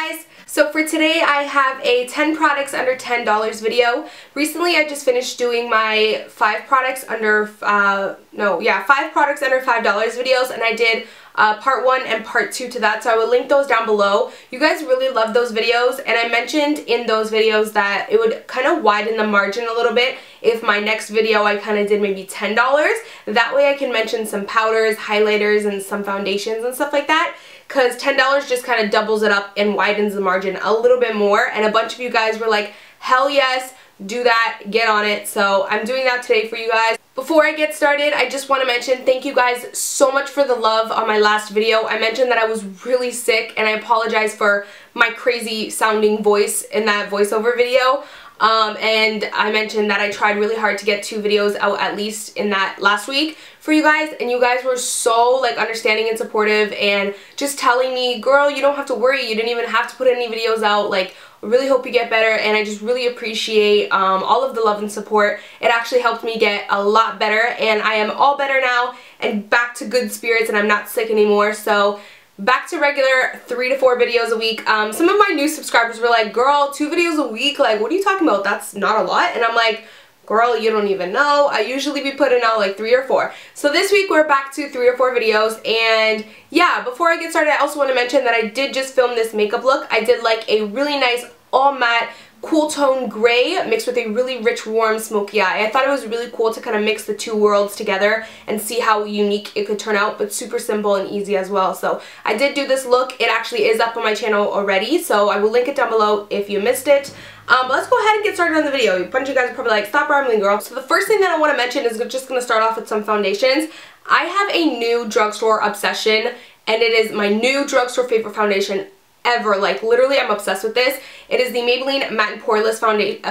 guys! So for today I have a 10 products under $10 video. Recently I just finished doing my 5 products under $5 videos, and I did part 1 and part 2 to that, so I will link those down below. You guys really love those videos, and I mentioned in those videos that it would kind of widen the margin a little bit if my next video I kind of did maybe $10. That way I can mention some powders, highlighters, and some foundations and stuff like that, because $10 just kind of doubles it up and widens the margin a little bit more, and a bunch of you guys were like, hell yes, do that, get on it. So I'm doing that today for you guys. Before I get started, I just want to mention thank you guys so much for the love on my last video. I mentioned that I was really sick, and I apologize for my crazy sounding voice in that voiceover video. And I mentioned that I tried really hard to get 2 videos out at least in that last week for you guys, and you guys were so like understanding and supportive and just telling me, girl, you don't have to worry, you didn't even have to put any videos out, like I really hope you get better. And I just really appreciate all of the love and support. It actually helped me get a lot better, and I am all better now and back to good spirits, and I'm not sick anymore. So back to regular 3 to 4 videos a week. Some of my new subscribers were like, girl, 2 videos a week, like what are you talking about? That's not a lot. And I'm like, girl, you don't even know. I usually be putting out like 3 or 4. So this week we're back to 3 or 4 videos. And yeah, before I get started, I also want to mention that I did just film this makeup look. I did like a really nice all matte cool tone gray mixed with a really rich warm smoky eye. I thought it was really cool to kind of mix the 2 worlds together and see how unique it could turn out, but super simple and easy as well. So I did do this look. It actually is up on my channel already, so I will link it down below if you missed it. But let's go ahead and get started on the video. A bunch of you guys are probably like, stop rambling, girl. So the first thing that I want to mention is just going to start off with some foundations. I have a new drugstore obsession, and it is my new drugstore favorite foundation ever. Like literally I'm obsessed with this. It is the Maybelline Matte and Poreless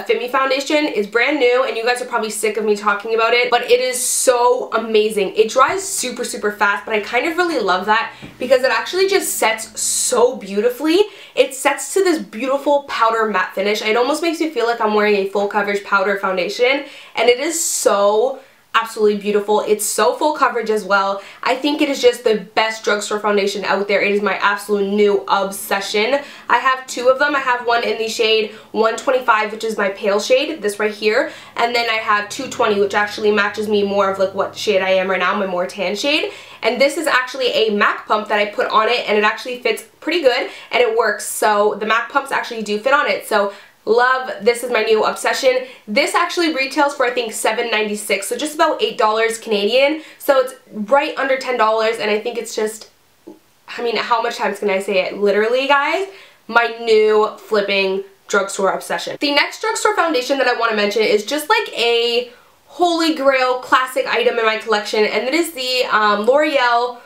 Fit Me Foundation. It's brand new, and you guys are probably sick of me talking about it, but it is so amazing. It dries super fast, but I kind of really love that because it actually just sets so beautifully. It sets to this beautiful powder matte finish. It almost makes me feel like I'm wearing a full coverage powder foundation, and it is so absolutely beautiful. It's so full coverage as well. I think it is just the best drugstore foundation out there. It is my absolute new obsession. I have 2 of them. I have one in the shade 125, which is my pale shade, this right here, and then I have 220, which actually matches me more of like what shade I am right now, my more tan shade. And this is actually a MAC pump that I put on it, and it actually fits pretty good and it works. So the MAC pumps actually do fit on it. So love, this is my new obsession. This actually retails for I think $7.96, so just about $8 Canadian. So it's right under $10, and I think it's just, I mean, how much times can I say it? Literally, guys, my new flipping drugstore obsession. The next drugstore foundation that I want to mention is just like a holy grail classic item in my collection, and it is the L'Oreal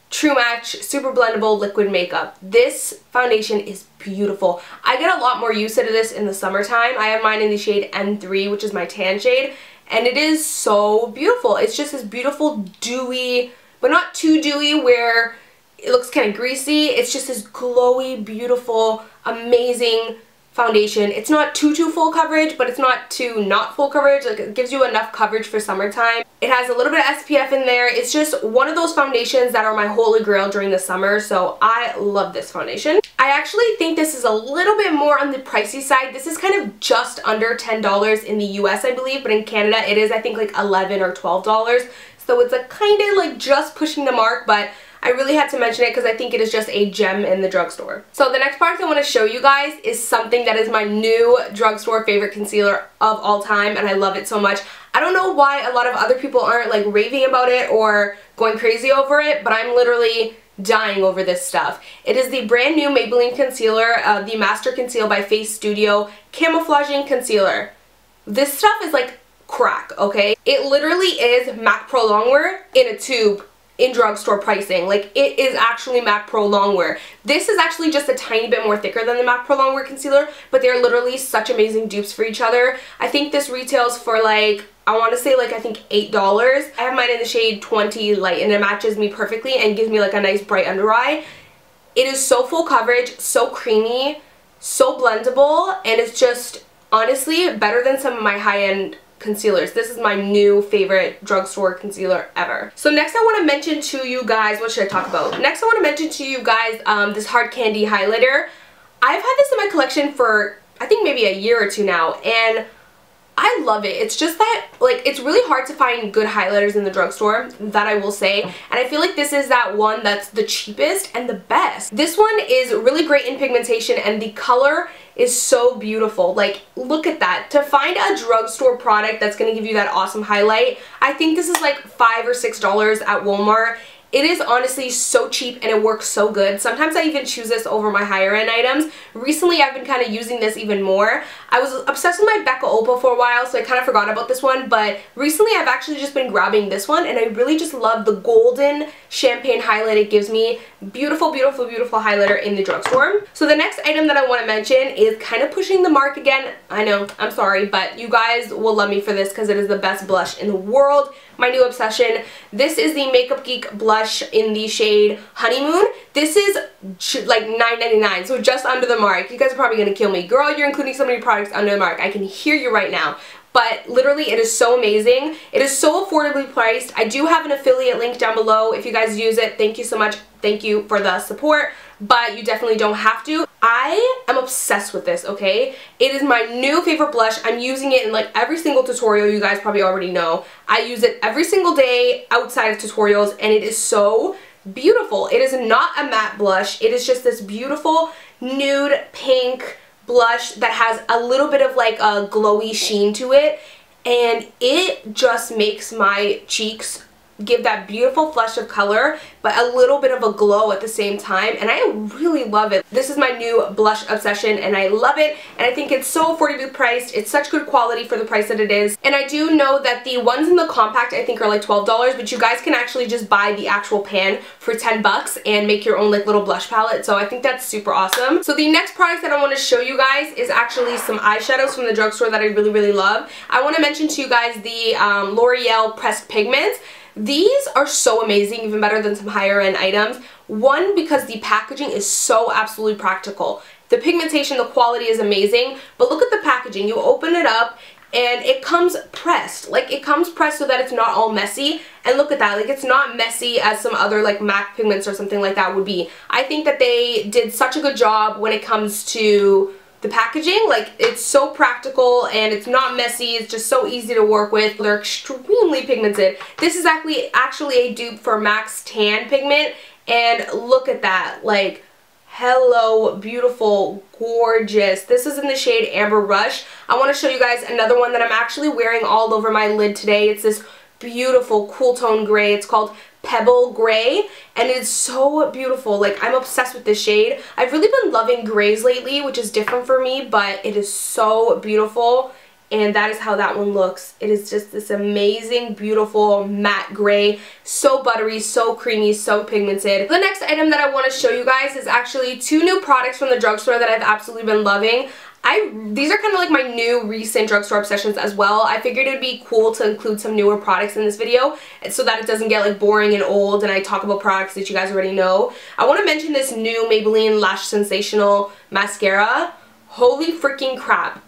True Match Super Blendable Liquid Makeup. This foundation is beautiful. I get a lot more use out of this in the summertime. I have mine in the shade N3, which is my tan shade, and it is so beautiful. It's just this beautiful dewy, but not too dewy where it looks kind of greasy. It's just this glowy, beautiful, amazing foundation. It's not too full coverage, but it's not too not full coverage. Like, it gives you enough coverage for summertime. It has a little bit of SPF in there. It's just one of those foundations that are my holy grail during the summer, so I love this foundation. I actually think this is a little bit more on the pricey side. This is kind of just under $10 in the US, I believe, but in Canada it is I think like $11 or $12. So it's a kind of like just pushing the mark, but I really had to mention it because I think it is just a gem in the drugstore. So the next product I want to show you guys is something that is my new drugstore favorite concealer of all time, and I love it so much. I don't know why a lot of other people aren't like raving about it or going crazy over it, but I'm literally dying over this stuff. It is the brand new Maybelline concealer, the Master Conceal by Face Studio Camouflaging Concealer. This stuff is like crack, okay? It literally is MAC Pro Longwear in a tube in drugstore pricing. Like, it is actually MAC Pro Longwear. This is actually just a tiny bit more thicker than the MAC Pro Longwear concealer, but they're literally such amazing dupes for each other. I think this retails for like, I want to say like I think $8. I have mine in the shade 20 light, and it matches me perfectly and gives me like a nice bright under eye. It is so full coverage, so creamy, so blendable, and it's just honestly better than some of my high-end concealers. This is my new favorite drugstore concealer ever. So next I want to mention to you guys, what should I talk about? Next I want to mention to you guys this Hard Candy highlighter. I've had this in my collection for I think maybe a year or two now, and I love it. It's just that, like, it's really hard to find good highlighters in the drugstore, that I will say, and I feel like this is that one that's the cheapest and the best. This one is really great in pigmentation, and the color is so beautiful. Like, look at that. To find a drugstore product that's going to give you that awesome highlight, I think this is like $5 or $6 at Walmart. It is honestly so cheap and it works so good. Sometimes I even choose this over my higher end items. Recently I've been kind of using this even more. I was obsessed with my Becca Opal for a while, so I kind of forgot about this one, but recently I've actually just been grabbing this one, and I really just love the golden champagne highlight it gives me. Beautiful, beautiful, beautiful highlighter in the drugstore. So the next item that I want to mention is kind of pushing the mark again. I know, I'm sorry, but you guys will love me for this because it is the best blush in the world. My new obsession. This is the Makeup Geek blush in the shade Honeymoon. This is like $9.99, so just under the mark. You guys are probably going to kill me. Girl, you're including so many products under the mark. I can hear you right now. But literally, it is so amazing. It is so affordably priced. I do have an affiliate link down below. If you guys use it, thank you so much. Thank you for the support, but you definitely don't have to. I am obsessed with this, okay? It is my new favorite blush. I'm using it in like every single tutorial. You guys probably already know. I use it every single day outside of tutorials, and it is so beautiful. It is not a matte blush. It is just this beautiful nude pink blush that has a little bit of like a glowy sheen to it, and it just makes my cheeks give that beautiful flush of color, but a little bit of a glow at the same time, and I really love it. This is my new blush obsession, and I love it, and I think it's so affordably priced. It's such good quality for the price that it is, and I do know that the ones in the compact I think are like $12, but you guys can actually just buy the actual pan for 10 bucks and make your own like little blush palette, so I think that's super awesome. So the next product that I want to show you guys is actually some eyeshadows from the drugstore that I really, really love. I want to mention to you guys the L'Oreal Pressed Pigments. These are so amazing, even better than some higher end items. One, because the packaging is so absolutely practical. The pigmentation, the quality is amazing, but look at the packaging. You open it up and it comes pressed. Like, it comes pressed so that it's not all messy, and look at that. Like, it's not messy as some other like MAC pigments or something like that would be. I think that they did such a good job when it comes to the packaging. Like, it's so practical and it's not messy. It's just so easy to work with. They're extremely pigmented. This is actually a dupe for MAC's tan pigment, and look at that. Like, hello, beautiful, gorgeous. This is in the shade Amber Rush. I want to show you guys another one that I'm actually wearing all over my lid today. It's this beautiful cool tone gray. It's called Pebble Gray, and it's so beautiful. Like, I'm obsessed with this shade. I've really been loving grays lately, which is different for me, but it is so beautiful, and that is how that one looks. It is just this amazing, beautiful matte gray. So buttery, so creamy, so pigmented. The next item that I want to show you guys is actually two new products from the drugstore that I've absolutely been loving. These are kind of like my new recent drugstore obsessions as well. I figured it would be cool to include some newer products in this video so that it doesn't get like boring and old and I talk about products that you guys already know. I want to mention this new Maybelline Lash Sensational Mascara. Holy freaking crap.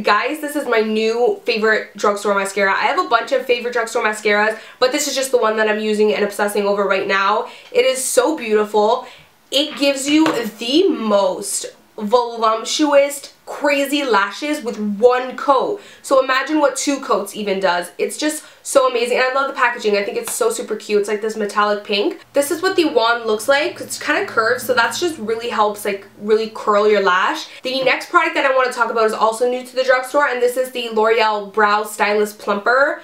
Guys, this is my new favorite drugstore mascara. I have a bunch of favorite drugstore mascaras, but this is just the one that I'm using and obsessing over right now. It is so beautiful. It gives you the most voluptuous, crazy lashes with one coat. So imagine what 2 coats even does. It's just so amazing, and I love the packaging. I think it's so super cute. It's like this metallic pink. This is what the wand looks like. It's kind of curved, so that's just really helps like really curl your lash. The next product that I want to talk about is also new to the drugstore, and this is the L'Oreal Brow Stylist Plumper.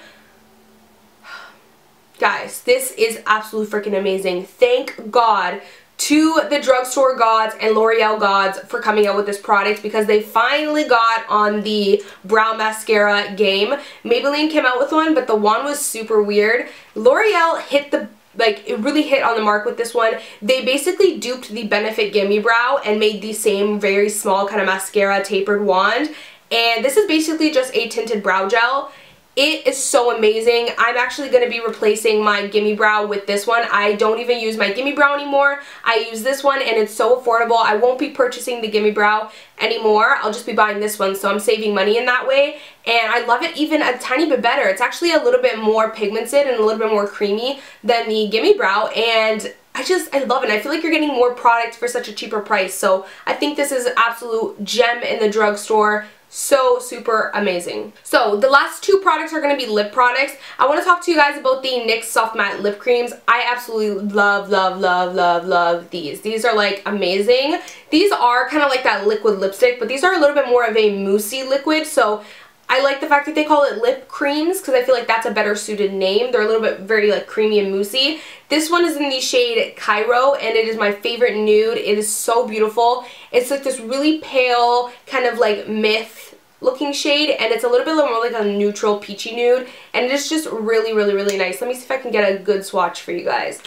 Guys, this is absolutely freaking amazing. Thank God to the drugstore gods and L'Oreal gods for coming out with this product, because they finally got on the brow mascara game. Maybelline came out with one, but the one was super weird. L'Oreal hit the it really hit on the mark with this one. They basically duped the Benefit Gimme Brow and made the same very small kind of mascara tapered wand, and this is basically just a tinted brow gel. It is so amazing. I'm actually going to be replacing my Gimme Brow with this one. I don't even use my Gimme Brow anymore. I use this one, and it's so affordable. I won't be purchasing the Gimme Brow anymore. I'll just be buying this one, so I'm saving money in that way. And I love it even a tiny bit better. It's actually a little bit more pigmented and a little bit more creamy than the Gimme Brow, and I love it. I feel like you're getting more product for such a cheaper price. So I think this is an absolute gem in the drugstore. So super amazing. So the last two products are going to be lip products. I want to talk to you guys about the NYX Soft Matte Lip Creams. I absolutely love these. These are like amazing. These are kind of like that liquid lipstick, but these are a little bit more of a moussey liquid. So I like the fact that they call it lip creams because I feel like that's a better suited name. They're a little bit very like creamy and moussey. This one is in the shade Cairo and it is my favorite nude. It is so beautiful. It's like this really pale kind of like Myth looking shade and it's a little bit more like a neutral peachy nude and it is just really nice. Let me see if I can get a good swatch for you guys.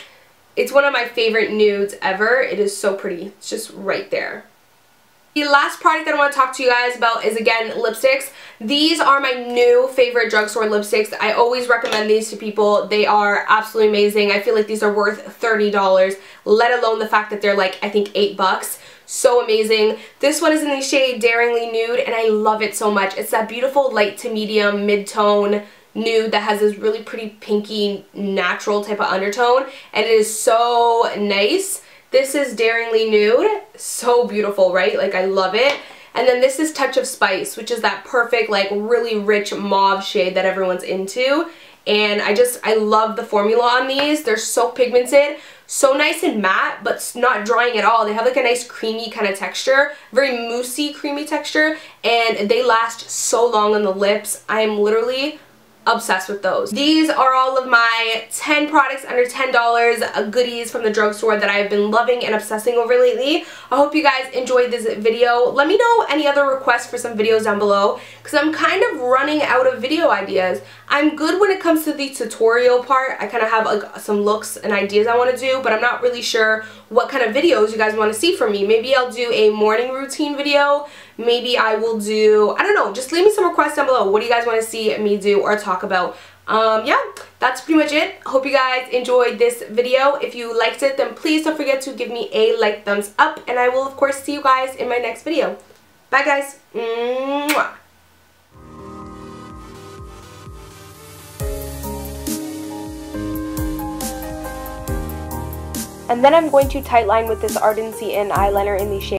It's one of my favorite nudes ever. It is so pretty. It's just right there. The last product that I want to talk to you guys about is, again, lipsticks. These are my new favorite drugstore lipsticks. I always recommend these to people. They are absolutely amazing. I feel like these are worth $30, let alone the fact that they're like, I think, $8. So amazing. This one is in the shade Daringly Nude, and I love it so much. It's that beautiful light to medium mid-tone nude that has this really pretty pinky, natural type of undertone, and it is so nice. This is Daringly Nude. So beautiful, right? Like, I love it. And then this is Touch of Spice, which is that perfect, like, really rich mauve shade that everyone's into. And I love the formula on these. They're so pigmented, so nice and matte, but not drying at all. They have, like, a nice creamy kind of texture, very moussey, creamy texture, and they last so long on the lips. I am literally obsessed with those. These are all of my 10 products under $10 goodies from the drugstore that I've been loving and obsessing over lately. I hope you guys enjoyed this video. Let me know any other requests for some videos down below because I'm kind of running out of video ideas. I'm good when it comes to the tutorial part. I kind of have like some looks and ideas I want to do, but I'm not really sure what kind of videos you guys want to see from me. Maybe I'll do a morning routine video. Maybe I will do, I don't know, just leave me some requests down below. What do you guys want to see me do or talk about? Yeah, that's pretty much it. Hope you guys enjoyed this video. If you liked it, then please don't forget to give me a like, thumbs up, and I will of course see you guys in my next video. Bye guys. Mwah. And then I'm going to tightline with this Ardency In eyeliner in the shade